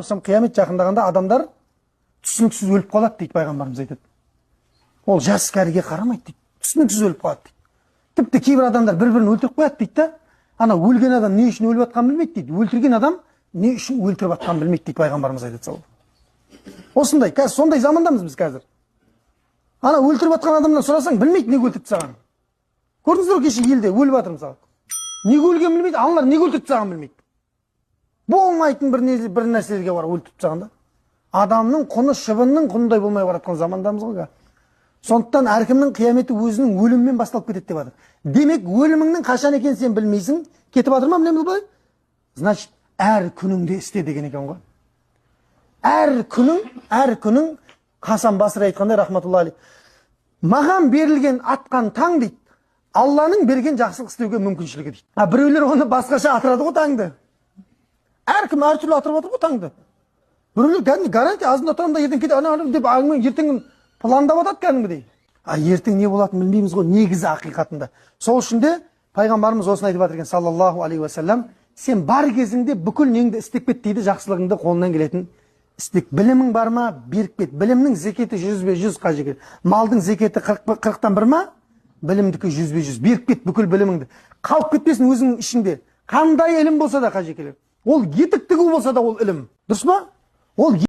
Қиямет жақындағанда адамдар түсініксіз өліп қалады дейді пайғамбарымыз айтады. Ол жас кәріге қарамайды дейді. Түсініксіз өліп қалады дейді. Тіпті кейбір адамдар бір-бірін өлтіріп қояды дейді да. Ана өлген адам не үшін өліп жатқанын білмейді дейді. Өлтірген адам не үшін өлтіріп жатқанын білмейді дейді пайғамбарымыз айтады сол. Осындай, қазір сондай замандамыз біз қазір. Ана өлтіріп жатқан адамнан сұрасаң білмейді неге өлтіріп тастағанын. Көрдіңіздер ме кеше елде өліп жатыр мысалы. Неге өлгенін білмейді, аналар неге өлтіріп тастағанын білмейді. Болмайтын бір нәрселерге бар өлтіріп тастағанда. Адамның құны шыбынның құнындай болмай баратқан замандамыз ғой. Сондықтан әркімнің қияметі өзінің өліммен басталып кетеді деп жатыр. Демек, өліміңнің қашан екенін сен білмейсің, кетіп жатыр ма білеміз бе? Значит, әр күніңде істе деген екен ғой. Әр күнің Хасан Басри айтқандай рахматулла алейх. Маған берілген атқан таң дейді, Алланың берген жақсылық істеуге мүмкіншілігі дейді. Біреулер оны басқаша атырады ғой таңды. Әркім әртүрлі атырып отыр ғой таңды. Біреулер кәдімгі гарантия азында тұрамын да ертең кетеді, ана деп ертеңін пландап атады кәдімгідей. Ертең не болатынын білмейміз ғой, негізі ақиқатында. Сол үшін де пайғамбарымыз осыны айтып жатыр екен, саллаллаху алейхи уассалам, сен бар кезіңде бүкіл неңді істеп кет дейді, жақсылығыңды қолынан келетін істеп. Білімің бар ма, беріп кет. Білімнің зекеті 100% қажет. Малдың зекеті 40-тан 1 ма? Білімдікі 100%. Беріп кет бүкіл біліміңді. Қалып кетпесін өзіңнің ішіңде. Қандай ілім болса да қажет. Ол етік тігу болса да ол ілім. Дұрыс па? Ол